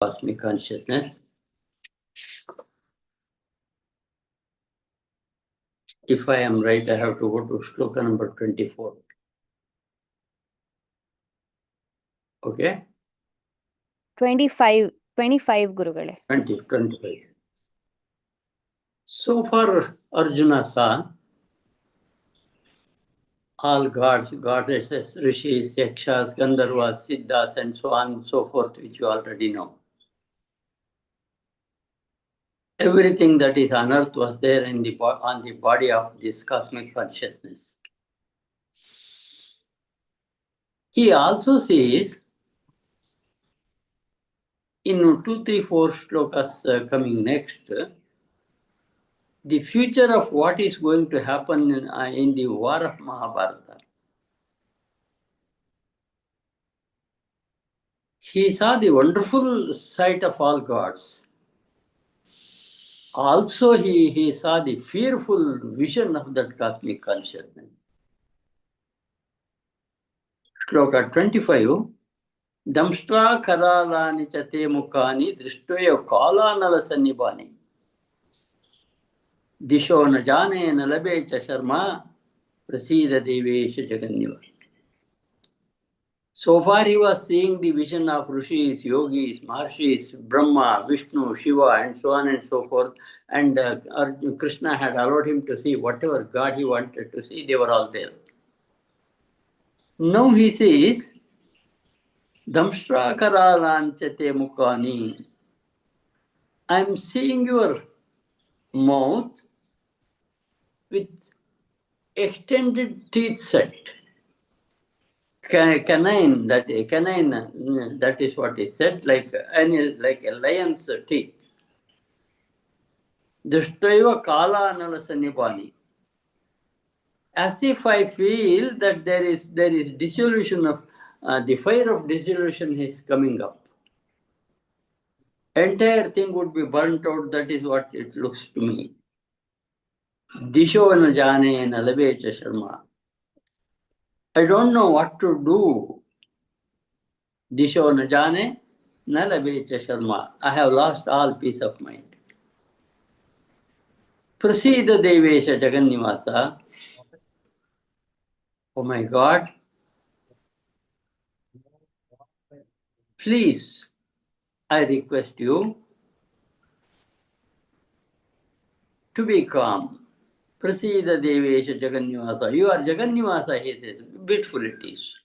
cosmic consciousness. If I am right, I have to go to shloka number 24. Okay? 25 Gurugale. 25. So far, Arjuna saw all gods, goddesses, rishis, yakshas, gandharvas, siddhas, and so on and so forth, which you already know. Everything that is on earth was there on the body of this cosmic consciousness. He also says in 2, 3, 4 shlokas coming next, the future of what is going to happen in the war of Mahabharata. He saw the wonderful sight of all gods. Also, he saw the fearful vision of that cosmic consciousness. Shloka 25. Damshtra karalani chate mukani drishtoya kalanala sannibani. Disho na jane na labe cha sharma prasida devesha jaganniva. So far he was seeing the vision of rishis, yogis, maharshis, Brahma, Vishnu, Shiva, and so on and so forth. And Krishna had allowed him to see whatever God he wanted to see, they were all there. Now he says, Damshra karalanchate mukani. I am seeing your mouth with extended teeth set. Canine, that is what is said, like a lion's teeth. Drishtaiva kala analasanibani. As if I feel that there is dissolution of the fire of dissolution is coming up. Entire thing would be burnt out. That is what it looks to me. Disho na jane na labe cha sharma. I don't know what to do. Disho na jane na labe cha sharma. I have lost all peace of mind. Prasida devesha jagannivasa. Oh my God. Please, I request you to be calm. Prasida devesha jagannivasa. You are Jagannivasa, he says. Beautiful it is.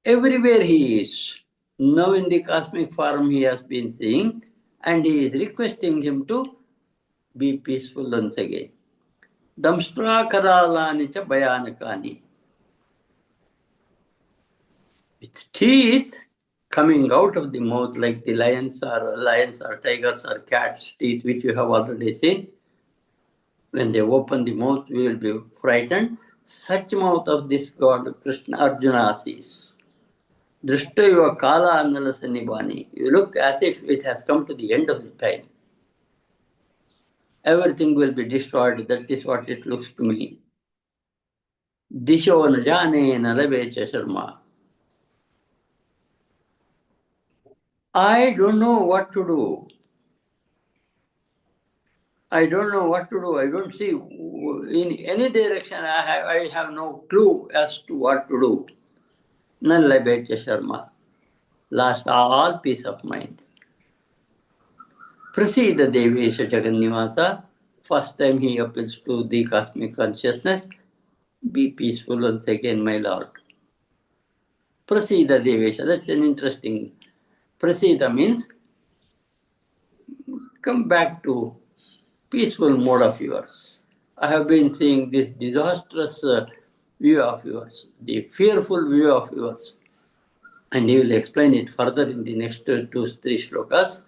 Everywhere he is. Now in the cosmic form he has been seeing, and he is requesting him to be peaceful once again. Damshtra karalani cha bayanakani. With teeth coming out of the mouth like the lions or tigers or cats' teeth, which you have already seen. When they open the mouth, we will be frightened. Such mouth of this god Krishna Arjuna sees. Drishtaiva kala analasanibani. You look as if it has come to the end of the time. Everything will be destroyed. That is what it looks to me. Disho na jane na labe cha sharma. I don't know what to do. I don't know what to do. I don't see in any direction. I have no clue as to what to do. Nan labe cha sharma. Lost all peace of mind. Prasida devesha jagannivasa. First time he appeals to the cosmic consciousness. Be peaceful once again, my Lord. Prasida devesha. That's an interesting. Prasida means come back to peaceful mode of yours. I have been seeing this disastrous view of yours, the fearful view of yours. And he will explain it further in the next 2, 3 shlokas.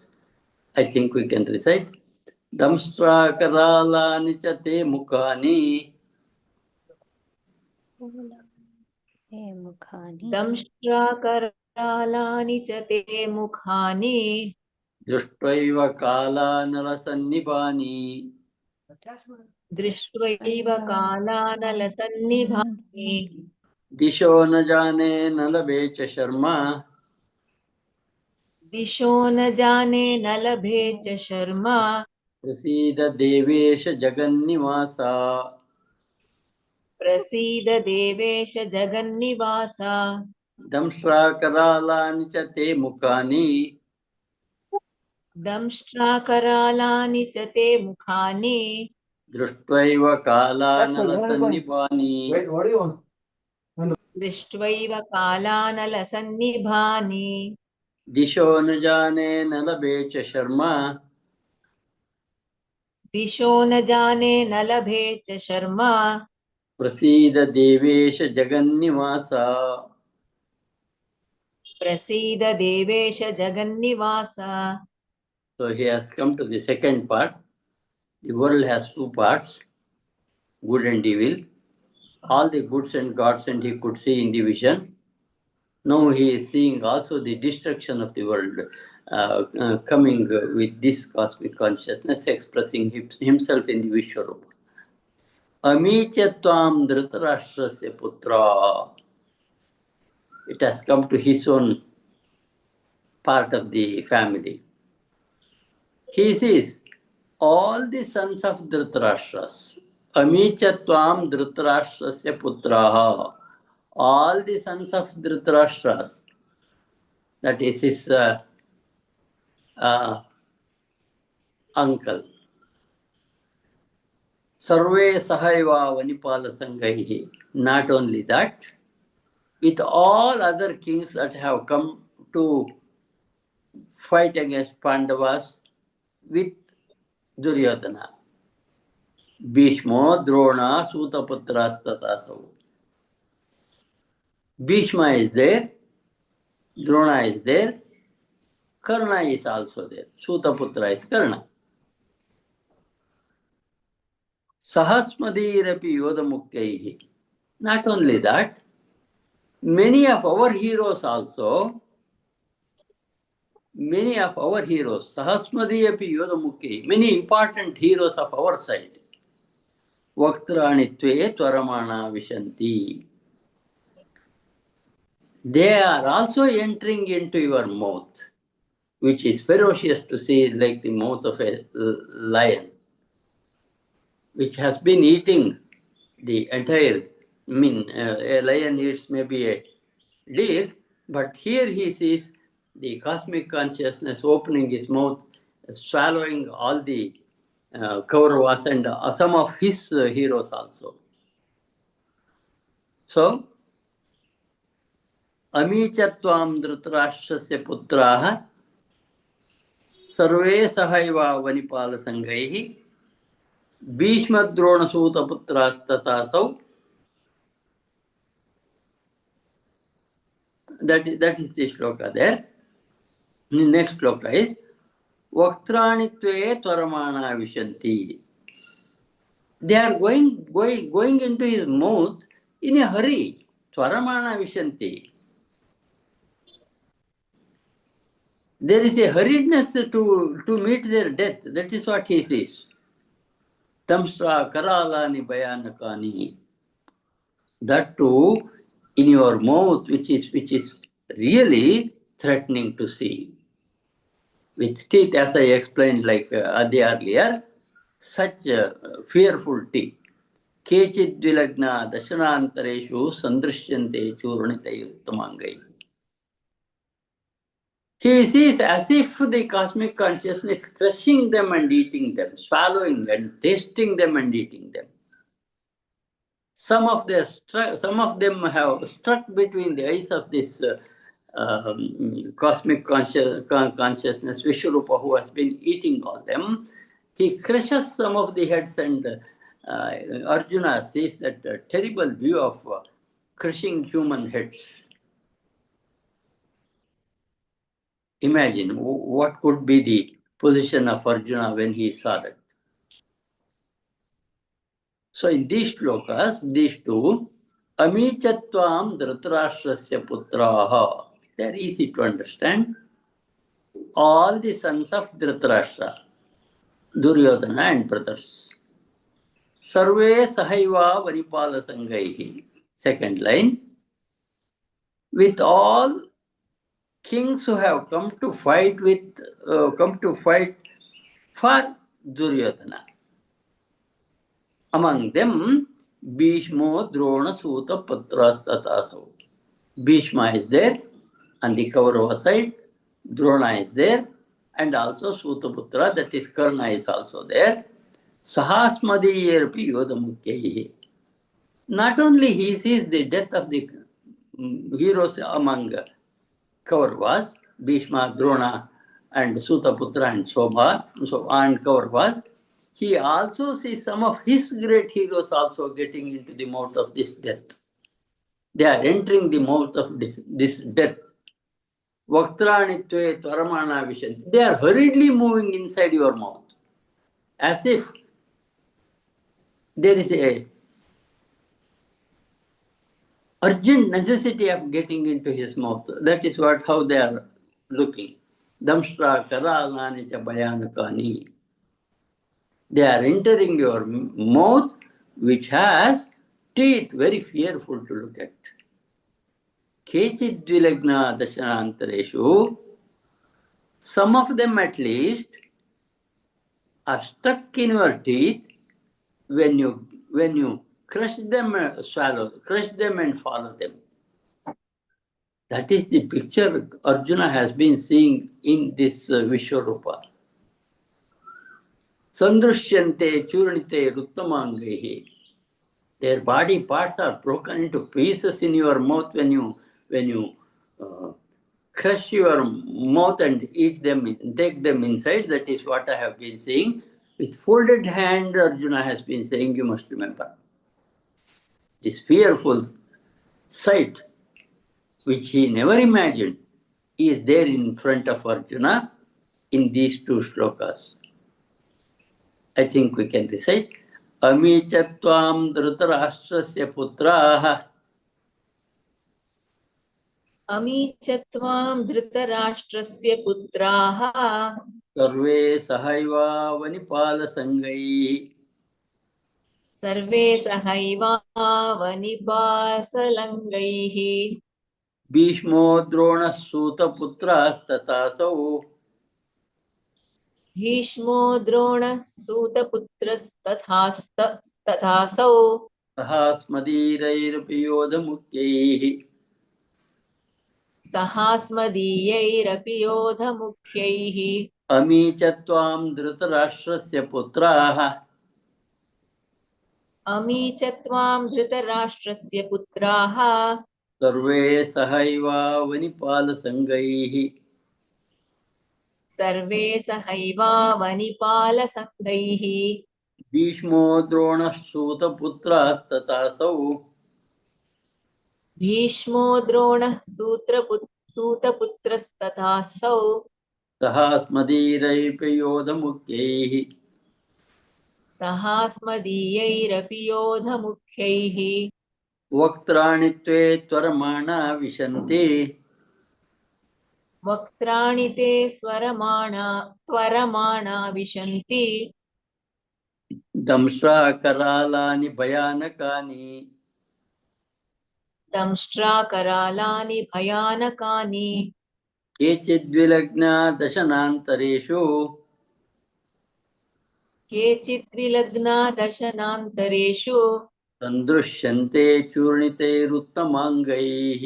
I think we can recite. Damstra karalani chate mukani. Damshtra karalani chate mukhani. Drishtaiva kala nalasannibani. Drishtva kala nalasannibhani. Disho na jane na labe cha sharma. दिशो न जाने न लभे च शर्मा प्रसीद देवेश जगन्निवासा प्रसीद देवेश जगन्निवासा दंष्ट्राकरालानि च ते मुखानि दंष्ट्राकरालानि च ते मुखानि दृष्ट्वैव कालानलसन्निभानि दृष्ट्वैव कालानलसन्निभानि दिशो न जाने न लभे च शर्मा दिशो न जाने न लभे च शर्मा प्रसीद देवेश जगन्निवासा. प्रसीद Devesh जगन्निवासा. So he has come to the second part. The world has two parts, good and evil. All the goods and gods and he could see in the vision. Now he is seeing also the destruction of the world coming with this cosmic consciousness expressing himself in the Vishwarupa. Amicha tvam dhritarashtrasya putra. It has come to his own part of the family. He says, all the sons of Dhritarashtras, Amicha tvam Dhritarashtrasya putraha, all the sons of Dhritarashtras, that is his uncle, Sarve Sahaiva Vanipala Sangaihi. Not only that, with all other kings that have come to fight against Pandavas with Duryodhana. Bhishma, Drona, Sutaputrastatasavu. Bhishma is there, Drona is there, Karna is also there. Sutaputra is Karna. Sahasmadirapi Yodamuktaihi. Not only that, many of our heroes also, Sahasmadirapi Yodamuktaihi, many important heroes of our side. Vaktrani Tvaramana Vishanti. They are also entering into your mouth, which is ferocious to see, like the mouth of a lion, which has been eating the entire, a lion eats maybe a deer, but here he sees the cosmic consciousness opening his mouth, swallowing all the Kauravas and some of his heroes also. So, Amichatvam Dhritarashtrasya putraha सर्वे सहैव वनिपालसंगैः भीष्मद्रोणसूतपुत्रास्तथासौ. That is the shloka there. The next shloka is Vaktrani tve tvaramana vishanti. They are going into his mouth in a hurry. Tvaramana vishanti. There is a hurriedness to meet their death. That is what he says. Tamsra karalani bayanakani. That too in your mouth, which is really threatening to see. With teeth, as I explained like Adi earlier, such fearful teeth. Kechid dvilagna dashanantareshu sandrishyante churnitayuttamangai. He sees as if the cosmic consciousness crushing them and eating them, swallowing and tasting them and eating them. Some of them have struck between the eyes of this cosmic consciousness, Vishwarupa, who has been eating all them. He crushes some of the heads, and Arjuna sees that terrible view of crushing human heads. Imagine what could be the position of Arjuna when he saw that. So in these shlokas, these two, Amichatvam Dhritarashtrasya putraha, they are easy to understand. All the sons of Dhritarashtra, Duryodhana and brothers. Sarve Sahaiva Varipala Sangaihi. Second line. With all kings who have come to fight for Duryodhana. Among them, Bhishmo, Drona, Suta, Patras, Tatasau. Bhishma is there on the Kaurava side, Drona is there, and also Sutaputra, that is Karna, is also there. Sahasmadiyerpi Yodamukhyahi. Not only he sees the death of the heroes among Kauravas, Bhishma, Drona, and Sutaputra and Shobha, and Kauravas, he also sees some of his great heroes also getting into the mouth of this death. They are entering the mouth of this death. Vaktanitve Tvaramana Vishanti. They are hurriedly moving inside your mouth, as if there is a urgent necessity of getting into his mouth. That is how they are looking. Damshra Karalani cha Bhayanakani. They are entering your mouth, which has teeth very fearful to look at. Kechid Dvilagna Dashanantareshu. Some of them at least are stuck in your teeth when you crush them, crush them and follow them. That is the picture Arjuna has been seeing in this Vishwarupa. Sandrushyante churnite ruttamangehi. Their body parts are broken into pieces in your mouth when you crush your mouth and eat them, take them inside. That is what I have been saying. With folded hand, Arjuna has been saying, you must remember. This fearful sight, which he never imagined, is there in front of Arjuna in these two shlokas. I think we can recite. Amichatvam dhritarashtrasya putraha. अमीचत्वां धृतराष्ट्रस्य पुत्राः सर्वे सहैवावनिपालसङ्गैः सर्वे सहैवावनिपासलङ्गैः भीष्मो द्रोणः सूतपुत्रास्तथासौ भीष्मो द्रोणः सूतपुत्रस्तथासौ सहास्मदीरैरपि योधमुख्यैः सहास्मदीयैरपि योधमुख्यैः अमी च त्वां धृतराष्ट्रस्य पुत्राः अमी च त्वां धृतराष्ट्रस्य पुत्राः सर्वे सहैवावनिपालसङ्गैः सर्वे सहैवावनिपालसङ्गैः भीष्मो द्रोणः सूतपुत्रास्तथासौ भीष्मो द्रोणः सूतपुत्रस्तथासौ सहास्मदीरैरपि योधमुख्यैः सहास्मदीयैरपि योधमुख्यैः वक्त्राणि त्वे त्वरमाणा विशन्ति वक्त्राणि ते त्वरमाणा विशन्ति दंष्ट्राकरालानि भयानकानि दंष्ट्राकरालानि भयानकानि केचिद्विलग्ना दशनान्तरेषु केचिद्विलग्ना दशनान्तरेषु सन्दृश्यन्ते चूर्णितैरुत्तमाङ्गैः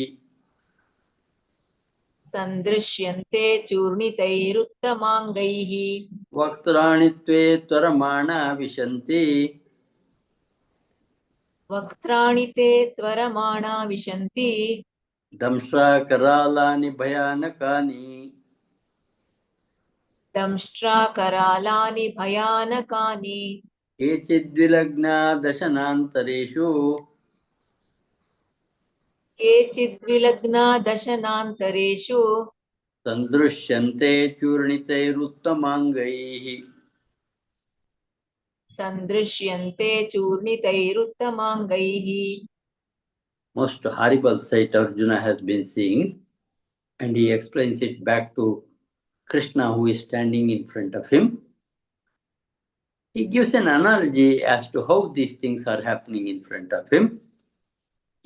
सन्दृश्यन्ते चूर्णितैरुत्तमाङ्गैः वक्त्राणि त्वे त्वरमाणा विशन्ति वक्त्राणि ते त्वरमाणा विशन्ति दंष्ट्राकरालानि भयानकानि दंष्ट्राकरालानि भयानकानि केचिद्विलग्ना दशनान्तरेषु केचिद्विलग्ना दशनान्तरेषु सन्दृश्यन्ते चूर्णितैरुत्तमाङ्गैः सन्दृश्यन्ते चूर्णितैरुत्तमाङ्गैः. Most horrible sight Arjuna has been seeing, and he explains it back to Krishna, who is standing in front of him. He gives an analogy as to how these things are happening in front of him.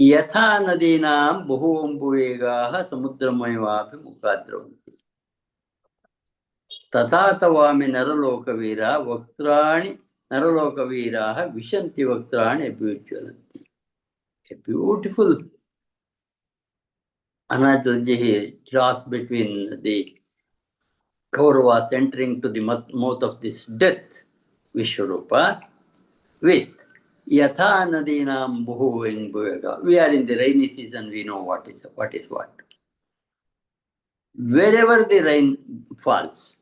यथा नदीनां बहुवम्बुवेगाः समुद्रमयवाभिमुखाद्रवन्ति तथा तवामि नरलोकवीरा वक्त्राणि नरलोकवीराः विशन्ति वक्त्राणि अभ्युज्वलन्ति. A beautiful analogy here draws between the Kauravas entering to the mouth of this death, Vishwarupa, with Yatha Nadinam Bhuing Bhuega. We are in the rainy season, we know what is what. Wherever the rain falls,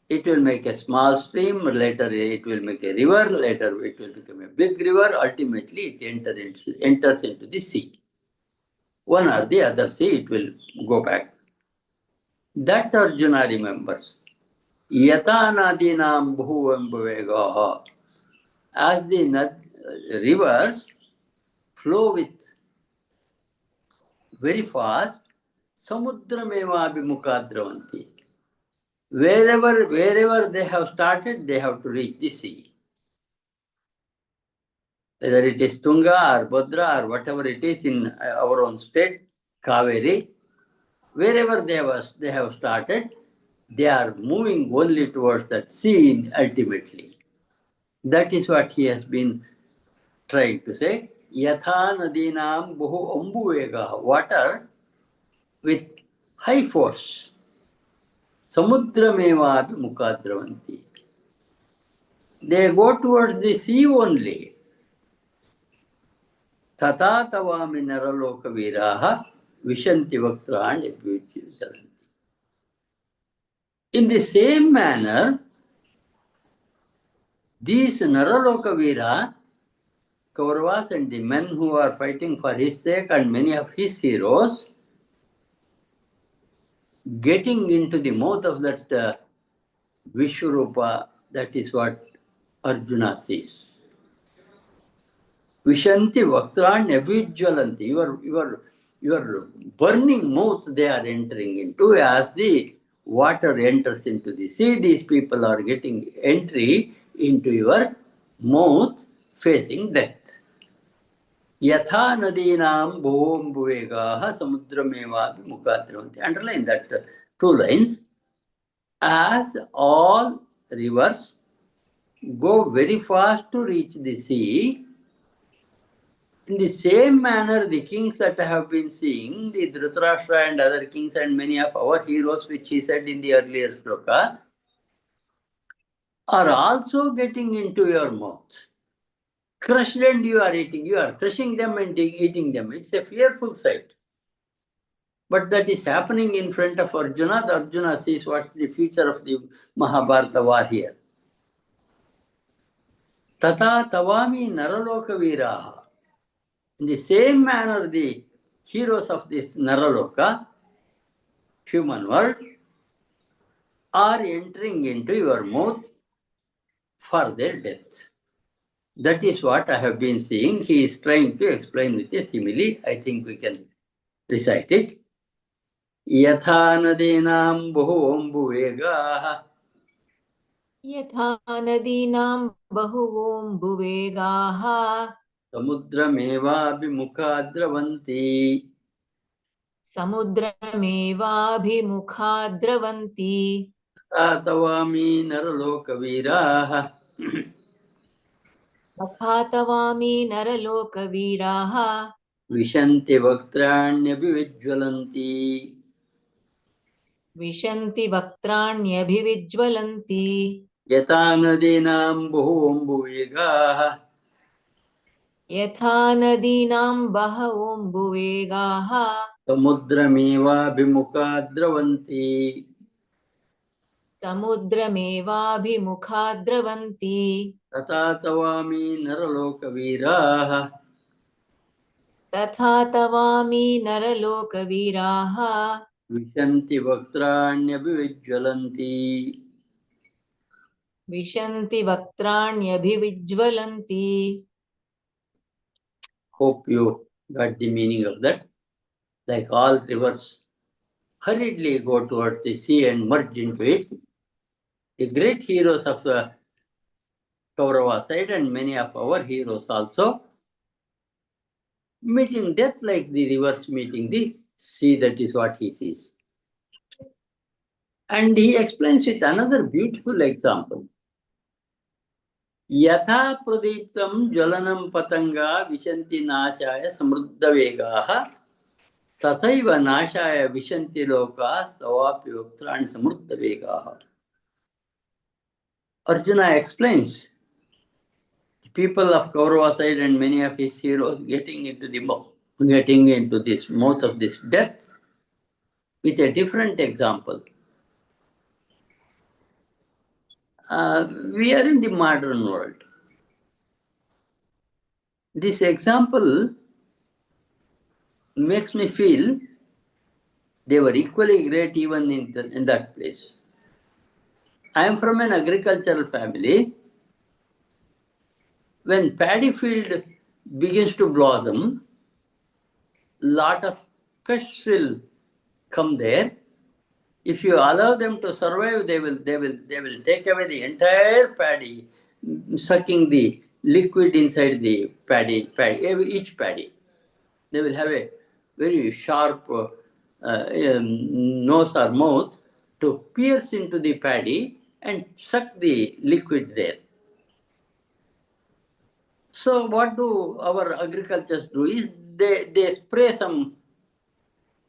it will make a small stream, later it will make a river, later it will become a big river, ultimately it enters into the sea. One or the other sea, it will go back. That Arjuna remembers. Yata nadinam bhuvambuvegaha. As the rivers flow with very fast, samudrameva abhimukhadravanti. Wherever they have started, they have to reach the sea. Whether it is Tunga or Bhadra or whatever it is in our own state, Kaveri, wherever they have started, they are moving only towards that sea ultimately. That is what he has been trying to say. Yatha nadinam buhu ambuvega, water with high force. Samudrameva mukhadravanti. They go towards the sea only. Tata tavami naraloka viraha vishanti vaktrani abhyuchalanti. In the same manner, these naraloka vira, Kauravas and the men who are fighting for his sake and many of his heroes, getting into the mouth of that Vishwarupa, that is what Arjuna sees. Vishanti Vaktran Abhijwalanti, your burning mouth they are entering into. As the water enters into the sea, these people are getting entry into your mouth facing death. Yatha nadinam bhom bhuvegaha samudrameva mukhadravanti. Underline that two lines. As all rivers go very fast to reach the sea, in the same manner, the kings that I have been seeing, the Dhritarashtra and other kings and many of our heroes, which he said in the earlier shloka, are also getting into your mouth. Crushed and you are eating, you are crushing them and eating them. It's a fearful sight. But that is happening in front of Arjuna. The Arjuna sees what's the future of the Mahabharata war here. Tata tavami naraloka viraha. In the same manner, the heroes of this Naraloka, human world, are entering into your mouth for their death. That is what I have been seeing. He is trying to explain with a simile. I think we can recite it. Yatha nadinam bhuombuvegaha यथा नदीनां बहुवोऽम्बुवेगाः samudrameva द्रवन्ति समुद्रमेवाभिमुखा द्रवन्ति तवामी नरलोकवीराः तथा तवामि नरलोकवीराः विशन्ति वक्त्राण्यभिविज्वलन्ति विशन्ति वक्त्राण्यभिविज्वलन्ति यथा नदीनां बहुवम्बुवेगाः यथा नदीनां बहवोऽम्बुवेगाः समुद्रमेवाभिमुखा द्रवन्ति समुद्रमेवाभिमुखा द्रवन्ति तथा तवामि नरलोकवीराः तथा तवामि नरलोकवीराः विशन्ति वक्त्राण्यभिविज्वलन्ति. विशन्ति वक्त्राण्यभिविज्वलन्ति. Hope you got the meaning of that. Like all rivers hurriedly go towards the sea and merge into it. The great heroes of the Kaurava side and many of our heroes also Meeting death like the reverse meeting the sea, that is what he sees. And he explains with another beautiful example. यथा प्रदीप्तं ज्वलनं पतंगा विशन्ति नाशाय समृद्धवेगाः तथैव नाशाय विशन्ति लोकास्तवापि वक्त्राणि समृद्धवेगाः. Arjuna explains the people of Kaurava side and many of his heroes getting into this mouth of this death with a different example. We are in the modern world. This example makes me feel they were equally great even in that place. I am from an agricultural family. When paddy field begins to blossom, lot of pests will come there. If you allow them to survive, they will take away the entire paddy, sucking the liquid inside the paddy, each paddy. They will have a very sharp nose or mouth to pierce into the paddy and suck the liquid there. So what do our agriculturists do is they spray some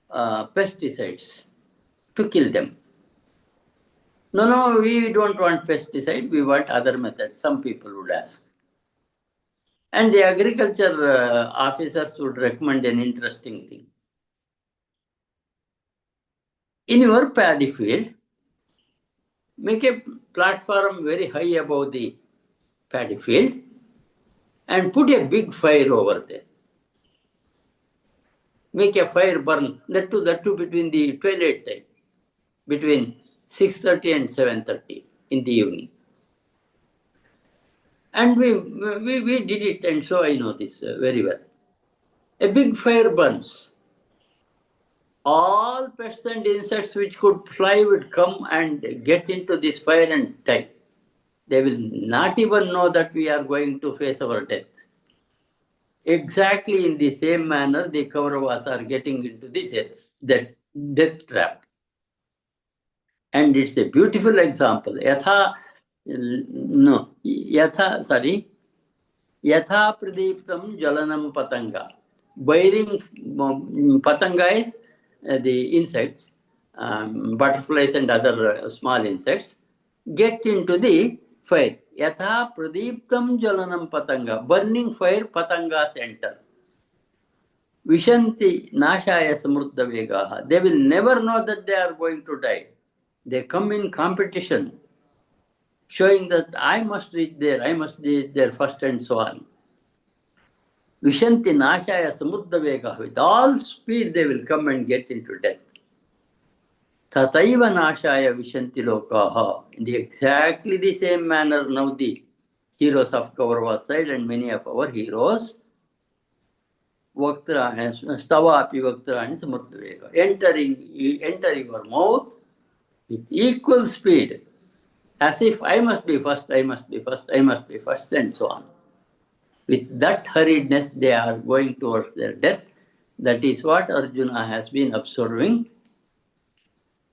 pesticides to kill them. No, we don't want pesticide, we want other methods, some people would ask. And the agriculture officers would recommend an interesting thing. In your paddy field, make a platform very high above the paddy field and put a big fire over there. Make a fire burn, that too between the twilight time, between 6:30 and 7:30 in the evening. And we did it, and so I know this very well. A big fire burns. All pests and insects which could fly would come and get into this fire and die. They will not even know that we are going to face our death. Exactly in the same manner, the Kauravas are getting into the death trap. And it's a beautiful example. Yatha pradiptam jalanam patanga. Boiling patanga is the insects, butterflies and other small insects, get into the fire. Yatha pradiptam jalanam patanga. Burning fire, patangas enter. Vishanti nashaya samruddha vegaha. They will never know that they are going to die. They come in competition, showing that I must reach there first and so on. Vishanti nashaya samruddha vegaha. With all speed they will come and get into death. Tataiva nashaya vishanti lokaha. In exactly the same manner now the heroes of Kaurava side and many of our heroes stava api vaktrani samurdhavega. Enter your mouth with equal speed, as if I must be first, I must be first, I must be first, and so on. With that hurriedness, they are going towards their death. That is what Arjuna has been observing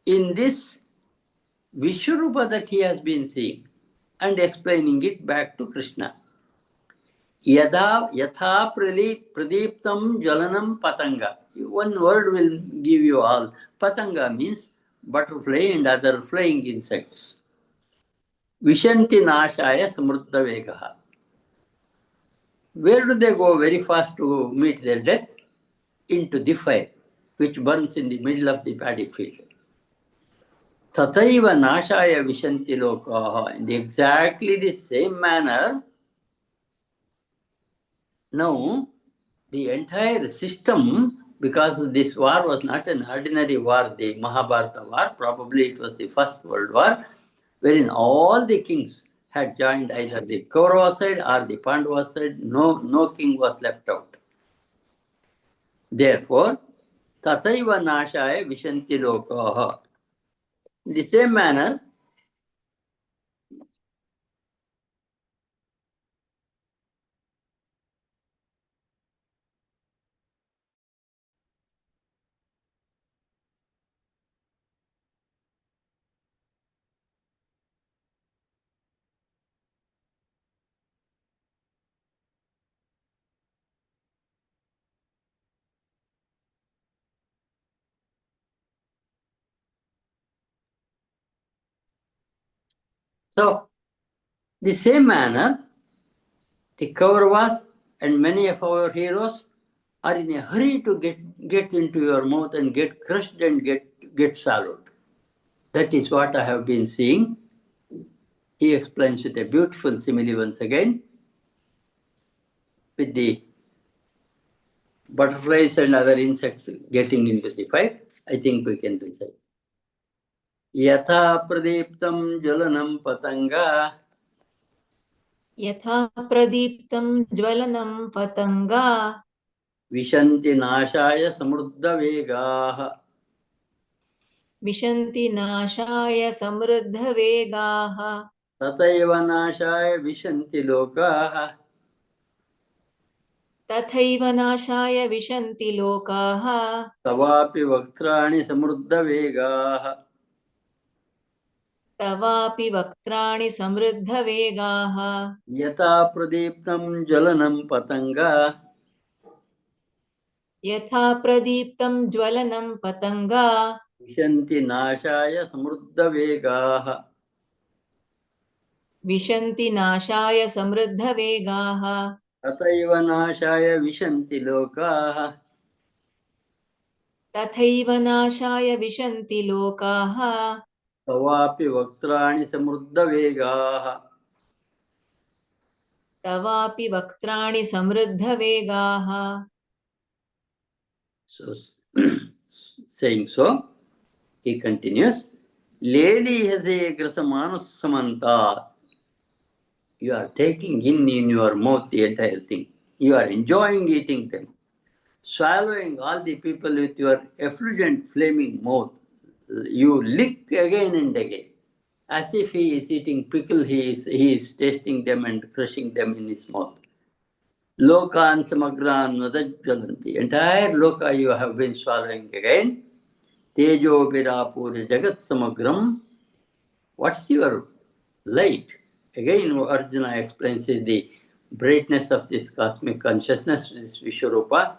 in this Vishwarupa that he has been seeing and explaining it back to Krishna. Yatha pradiptam jalanam patanga. One word will give you all. Patanga means butterfly and other flying insects. Vishanti nashaya samruddha vegaha. Where do they go very fast to meet their death? Into the fire, which burns in the middle of the paddy field. Tathaiva nashaya vishanti lokaha. In exactly the same manner, now the entire system, because this war was not an ordinary war, the Mahabharata war, probably it was the First World War, wherein all the kings had joined either the Kaurava side or the Pandava side. No king was left out. Therefore, Tathaiva nashaya vishanti lokaha. In the same manner, So, the same manner, the Kauravas and many of our heroes are in a hurry to get into your mouth and get crushed and get swallowed. That is what I have been seeing. He explains with a beautiful simile once again with the butterflies and other insects getting into the fight. I think we can recite. यथा प्रदीप्तं ज्वलनं पतङ्गा यथा प्रदीप्तं ज्वलनं पतङ्गा विशन्ति नाशाय समृद्धवेगाः विशन्ति नाशाय समृद्धवेगाः तथैव नाशाय विशन्ति लोकाः तथैव नाशाय विशन्ति लोकाः तवापि वक्त्राणि समृद्धवेगाः तवापि वक्त्राणि समृद्धवेगाः यथा प्रदीप्तं ज्वलनं पतङ्गा यथा प्रदीप्तं ज्वलनं पतङ्गा विशन्ति नाशाय समृद्धवेगाः विशन्ति नाशाय समृद्धवेगाः तथैव नाशाय विशन्ति लोकाः तथैव नाशाय विशन्ति लोकाः तवापि वक्त्राणि समृद्धवेगाः तवापि वक्त्राणि समृद्धवेगाः So, saying so, he continues, Lady has a grasamanas samanta. You are taking in your mouth the entire thing. You are enjoying eating them, swallowing all the people with your effulgent flaming mouth. You lick again and again. As if he is eating pickle, he is tasting them and crushing them in his mouth. Lokan samagran nadajjalanti. Entire loka you have been swallowing again. Tejo virapuri jagat samagram. What's your light? Again, Arjuna explains is the brightness of this cosmic consciousness, this Vishwarupa,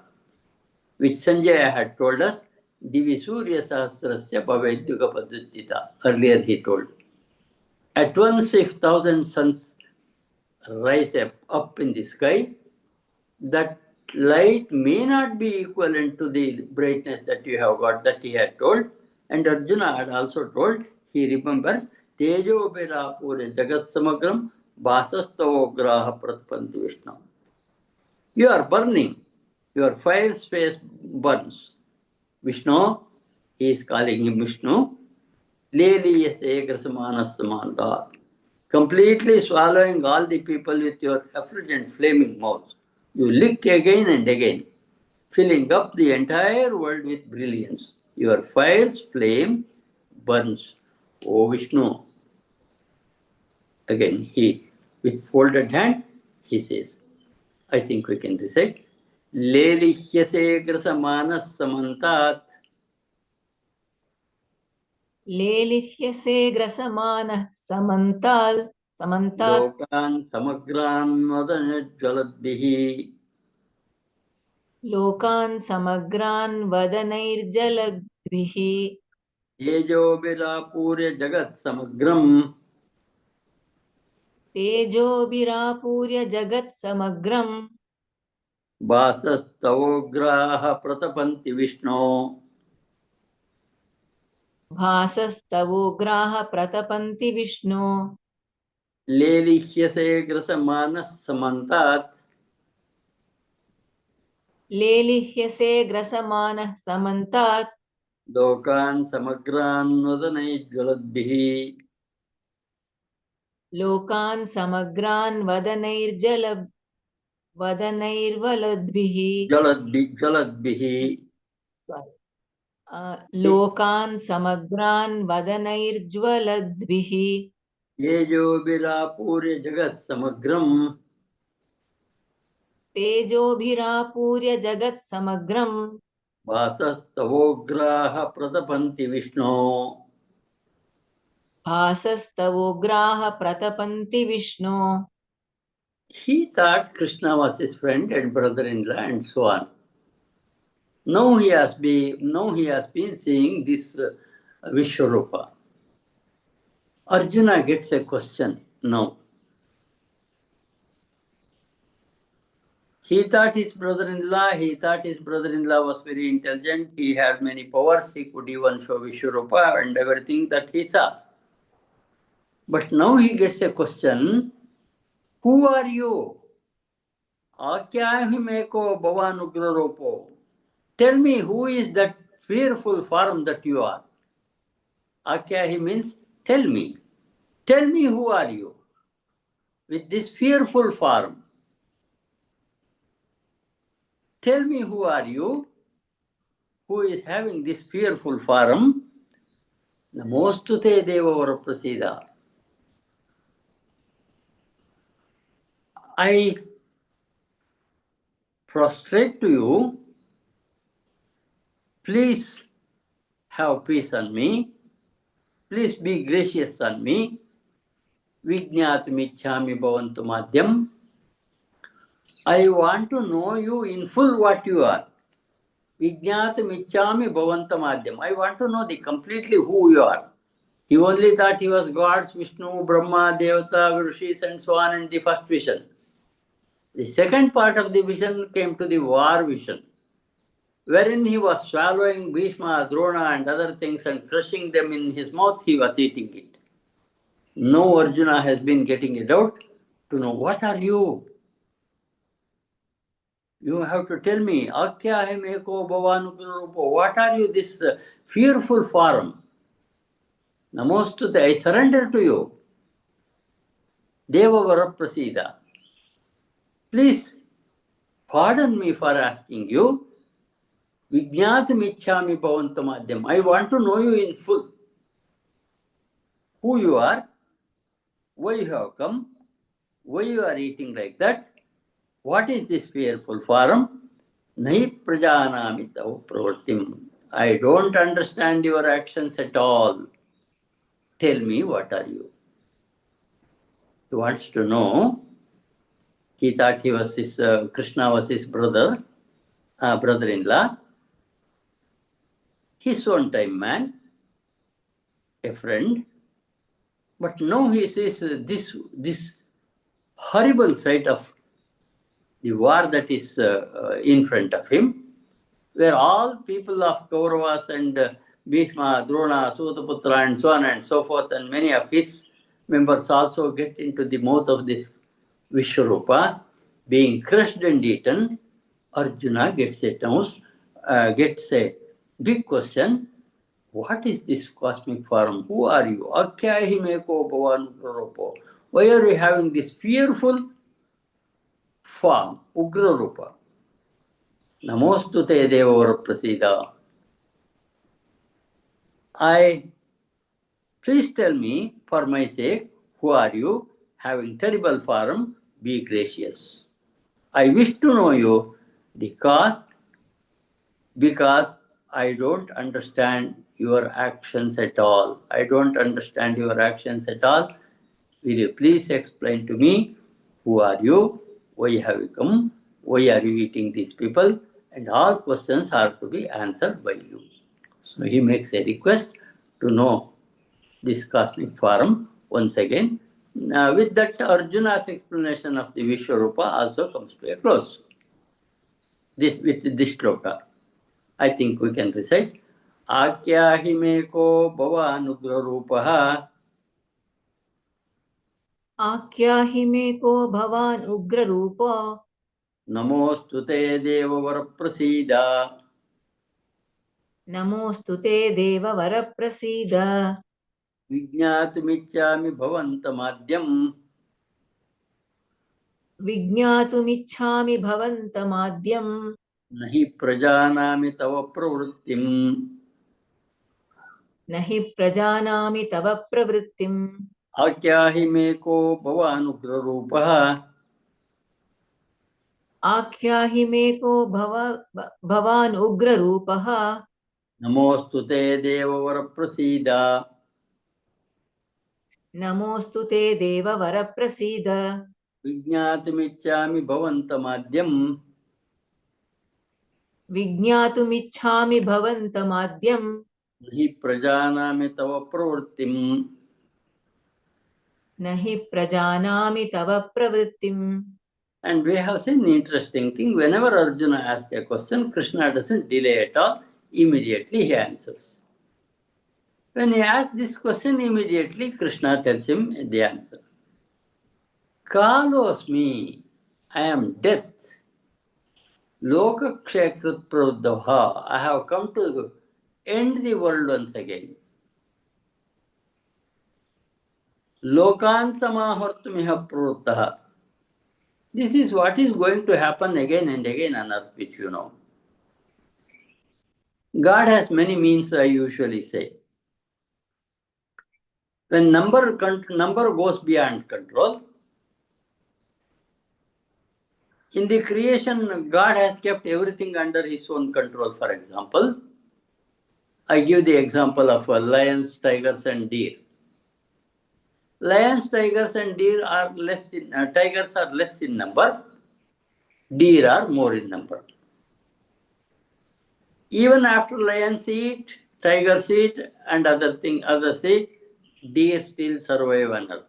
which Sanjaya had told us, Divi Surya Sahasrasya Bhavedyuga Paduttita. Earlier he told. At once, if 1,000 suns rise up in the sky, that light may not be equivalent to the brightness that you have got, that he had told. And Arjuna had also told, he remembers, Tejo Virapure Jagat Samagram Basastavograha Pratpanti Vishnu. You are burning, your fire space burns. Vishnu, he is calling him Vishnu, Leli Yasegrasamana Samanta, completely swallowing all the people with your effulgent flaming mouth. You lick again and again, filling up the entire world with brilliance. Your fire's flame burns. O Vishnu. Again, he, with folded hand, he says, I think we can recite. Lelihyase grasamanas samantat लेलिह्यसे ग्रसमानः समन्तात् lokan samagran vadanajjaladbihi लोकान् समग्रान् वदनैर्जलद्भिः तेजोभिरापूर्य जगत् समग्रम् तेजोभिरापूर्य जगत्समग्रम् भासस्तवोग्राः प्रतपन्ति विष्णो भासस्तवोग्राः प्रतपन्ति विष्णो लेलिह्यसे ग्रसमानः समन्तात् लेलिह्यसे ग्रसमानः समन्तात् लोकान् समग्रान् वदनैज्ज्वलद्भिः लोकान् समग्रान् वदनैर्वलद्भिः ज्वलद्भिः लोकान् समग्रान् वदनैर्ज्वलद्भिः तेजोभिरापूर्य जगत् समग्रम् तेजोभिरापूर्य जगत्समग्रम् भासस्तवोग्राः प्रतपन्ति विष्णो भासस्तवोग्राः प्रतपन्ति विष्णो. He thought Krishna was his friend and brother-in-law and so on. Now he has been seeing this Vishwarupa. Arjuna gets a question now. He thought his brother-in-law was very intelligent. He had many powers. He could even show Vishwarupa and everything that he saw. But now he gets a question, who are you? Akyahimeko bhavanugra ropo. Tell me, who is that fearful form that you are? Akyahi means, tell me. Tell me, who are you? With this fearful form. Tell me, who are you? Who is having this fearful form? Namostute Devavara Prasida. I prostrate to you. Please have peace on me. Please be gracious on me. Vijñātumichhāmi bhavantu madhyam. I want to know you in full what you are. Vijñātumichhāmi bhavanta madhyam. I want to know completely who you are. He only thought he was gods, Vishnu, Brahma, Devata, Rishis, and so on in the first vision. The second part of the vision came to the war vision, wherein he was swallowing Bhishma, Drona, and other things and crushing them in his mouth. He was eating it. Now Arjuna has been getting a doubt to know, what are you? You have to tell me, Akyahim eko bhavanugrarupo. What are you, this fearful form? Namostute, I surrender to you. Devavara Prasida. Please pardon me for asking you. Vijñātumichhāmi bhavantamadhyam. I want to know you in full. Who you are, why you have come, why you are eating like that, what is this fearful form? Nahi prajanami tav pravartim. I don't understand your actions at all. Tell me, what are you? He wants to know. He thought he was his, Krishna was his brother-in-law. His own time man, a friend. But now he sees this horrible sight of the war that is in front of him, where all people of Kauravas and Bhishma, Drona, Sutaputra, and so on and so forth, and many of his members also get into the mouth of this Vishwarupa, being crushed and eaten. Arjuna gets a big question. What is this cosmic form? Who are you? Akyahimeko bhavanugrarupo. Why are you having this fearful form, Ugrarupa? Namostute Devavara Prasida. Please tell me, for my sake, who are you? Having terrible form, be gracious. I wish to know you because I don't understand your actions at all. I don't understand your actions at all. Will you please explain to me, who are you? Why have you come? Why are you eating these people? And all questions are to be answered by you. So he makes a request to know this cosmic form once again. With that, Arjuna's explanation of the Vishwarupa also comes to a close. With this shloka, I think we can recite. Akyahimeko bhavanugrarupaha. Akyahimeko bhavan ugrarupa. Namostute Devavara Prasida. Namostute Devavara Prasida. Vijñātumichhāmi bhavantamadhyam. Vijñātumichhāmi bhavantamadhyam. Nahi prajanami tava pravrittim. Nahi prajanami tava pravrittim. Akyahimeko bhavanugrarupaha. Akyahimeko bhavan ugrarupaha. Namostute Devavara Prasida. Namostute Devavara Prasida. Vijñātumichhāmi bhavantamadhyam. Vijñātumichhāmi bhavantamadhyam. Nahi prajanami tava pravrittim. न हि प्रजानामि तव प्रवृत्तिम्. And we have seen the interesting thing. Whenever Arjuna asks a question, Krishna doesn't delay at all. Immediately he answers. When he asks this question, immediately Krishna tells him the answer. Kalosmi, I am death. Lokakshekrit pravdha. I have come to end the world once again. Lokan samahortumiha pravdha. This is what is going to happen again and again on earth, which you know. God has many means, I usually say. When number goes beyond control, in the creation, God has kept everything under His own control. For example, I give the example of lions, tigers, and deer. Lions, tigers, and deer are less in tigers are less in number. Deer are more in number. Even after lions eat, tigers eat, and others eat, deer still survive on earth.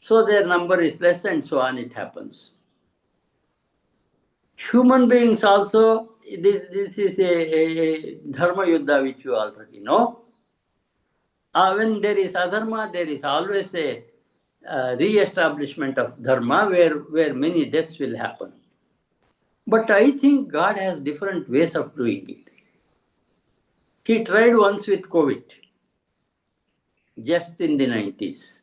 So their number is less, and so on. It happens. Human beings also. This is a dharma yuddha which you already know. When there is adharma, there is always a re-establishment of dharma where many deaths will happen. But I think God has different ways of doing it. He tried once with COVID, just in the 90s.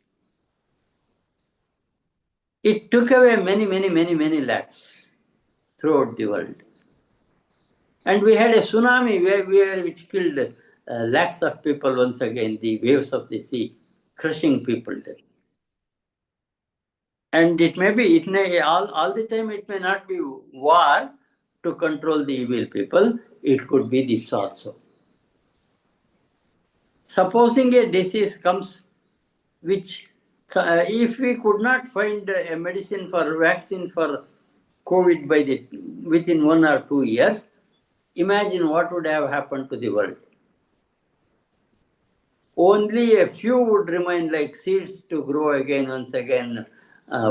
It took away many lakhs throughout the world. And we had a tsunami which killed lakhs of people once again, the waves of the sea, crushing people there. And all the time it may not be war to control the evil people, it could be this also. Supposing a disease comes which, if we could not find a medicine for vaccine for COVID within 1 or 2 years, imagine what would have happened to the world. Only a few would remain like seeds to grow again, once again,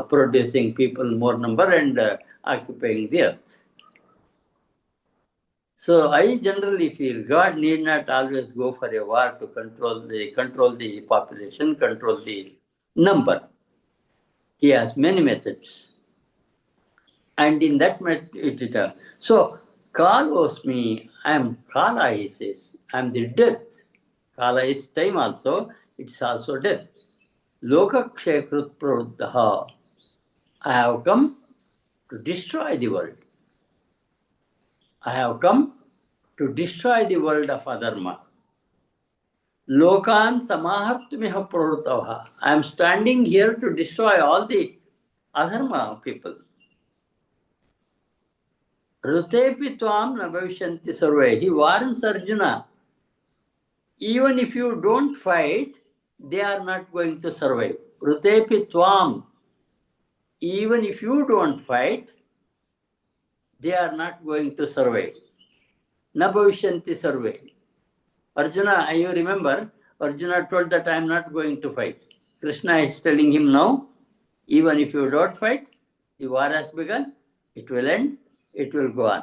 producing people more number and occupying the earth. So I generally feel God need not always go for a war to control the population, control the number. He has many methods. And in that method, so Kalos me, I am Kala, he says. I am the death. Kala is time also, it's also death. Lokakshekrut pravruddha. I have come to destroy the world. I have come to destroy the world of adharma. Lokan samahartumiha pravruttavaha. I am standing here to destroy all the adharma people. Rutepi tvam na bhavishanti sarve. He warns Arjuna, even if you don't fight, they are not going to survive. Rutepi tvam. Even if you don't fight, they are not going to survive. Na bhavishanti sarve. Arjuna, you remember, Arjuna told that I am not going to fight. Krishna is telling him now, even if you don't fight, the war has begun, it will end, it will go on.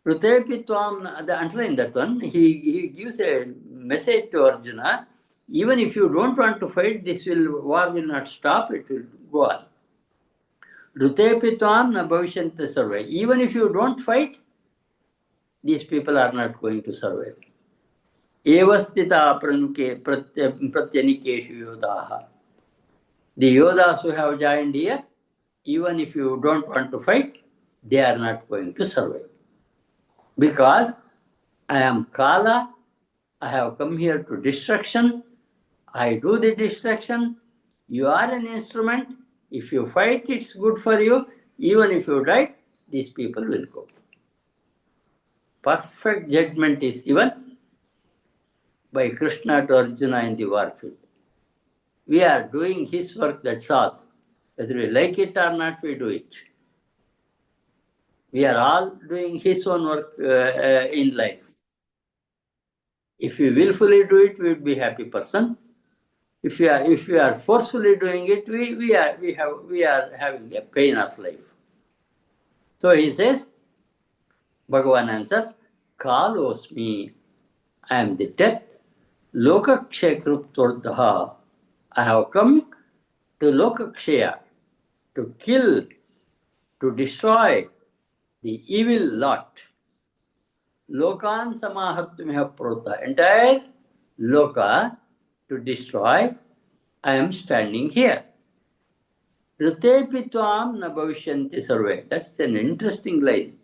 Rutepi tvam, underline that one, he gives a message to Arjuna, even if you don't want to fight, war will not stop, it will go on. Rutepi tvam na bhavishanti sarve. Even if you don't fight, these people are not going to survive. Evastita pratyanikeshu yodaha. The Yodas who have joined here, even if you don't want to fight, they are not going to survive. Because I am Kala, I have come here to destruction, I do the destruction, you are an instrument, if you fight, it's good for you, even if you die, these people will go. Perfect judgment is given by Krishna to Arjuna in the war field. We are doing his work, that's all. Whether we like it or not, we do it. We are all doing his own work in life. If we willfully do it, we would be a happy person. If we are forcefully doing it, we are having a pain of life. So he says, Bhagavan answers, Kalosmi, I am the death, Lokakshaykruptordha. I have come to Lokakshaya, to kill, to destroy the evil lot. Lokan samahatmiha prota. Entire loka to destroy. I am standing here. Ritepi tvam na bhavishyanti sarve. That's an interesting line.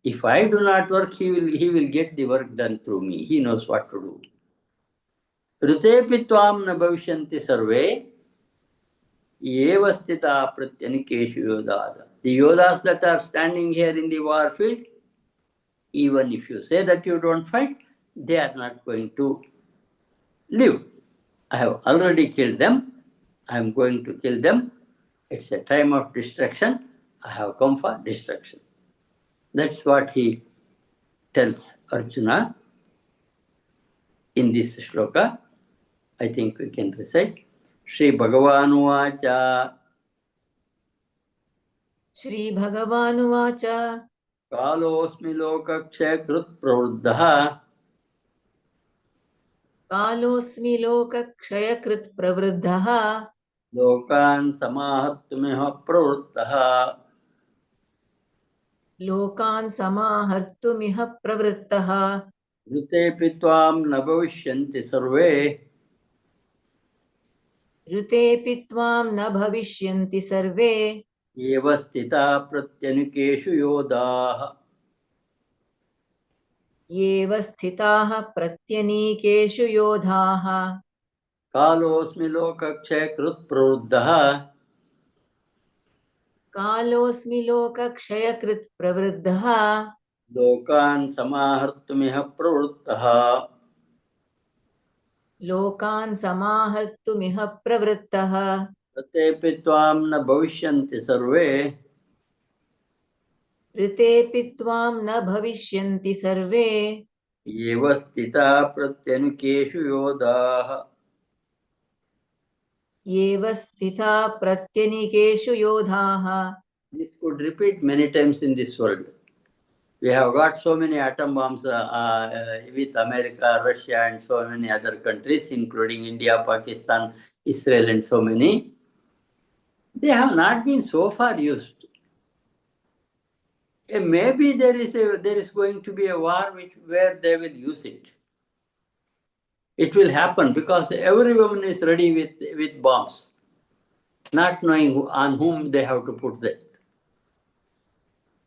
If I do not work, he will get the work done through me. He knows what to do. Ritepi tvam na bhavishyanti sarve. Eva stita pratyanikeshu yodada. The yodas that are standing here in the war field, even if you say that you don't fight, they are not going to live. I have already killed them. I am going to kill them. It's a time of destruction. I have come for destruction. That's what he tells Arjuna in this shloka. I think we can recite. Shri Bhagavan Shri Bhagavanuvacha Kalosmi Lokakshay Krut Pravruddha Kalosmi Lokakshayakrit Pravruddhaha Lokan Samahattumiha Pravruddha Lokan Samahartumiha Pravrittaha Ritepi Tvam Nabhavishyanti Sarve Ritepi Tvam na bhavishyanti sarve Eva Stita Pratyanikeshu Yodah Yeva sthitaha pratyanikeshu yodhaha Kalosmi Lokakshay Krut Pravruddha Kalosmi Lokakshayakrit Pravruddhaha Lokan Samahartumiha Pravruddha Lokan Samahartumiha Pravrittaha Ritepi Tvam Nabhavishyanti Sarve Ritepi Tvam na bhavishyanti sarve Eva Stita Pratyanikeshu Yodah Yeva sthita pratyanikeshu yodhaha. This could repeat many times in this world. We have got so many atom bombs with America, Russia, and so many other countries, including India, Pakistan, Israel, and so many. They have not been so far used. Maybe there is going to be a war where they will use it. It will happen because everyone is ready with bombs, not knowing on whom they have to put them.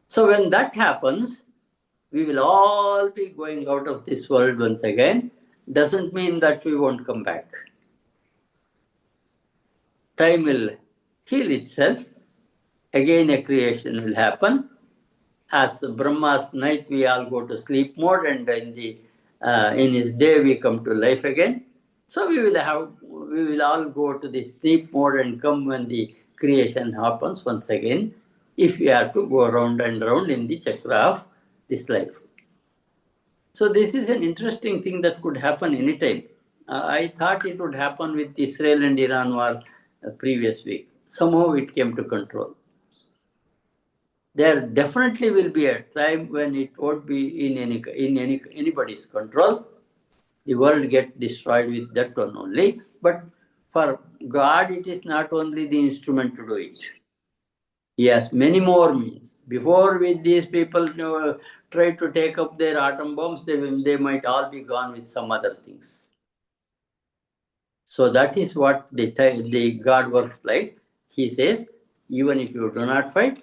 So when that happens, we will all be going out of this world once again. Doesn't mean that we won't come back. Time will heal itself. Again, a creation will happen. As Brahma's night, we all go to sleep mode, and in his day, we come to life again. So we will all go to the sleep mode and come when the creation happens once again. If we are to go round and round in the chakra of this life. So this is an interesting thing that could happen anytime. I thought it would happen with Israel and Iran war previous week. Somehow it came to control. There definitely will be a time when it won't be in anybody's control. The world get destroyed with that one only. But for God, it is not only the instrument to do it. He has many more means. Before with these people try to take up their atom bombs, they might all be gone with some other things. So that is what the God works like. He says, even if you do not fight,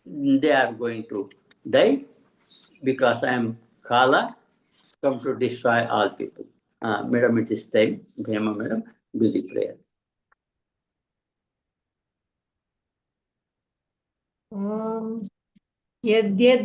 they are going to die because I am Kala, come to destroy all people. Madam, it is time. Bhema, madam, do the prayer. Om Yadyad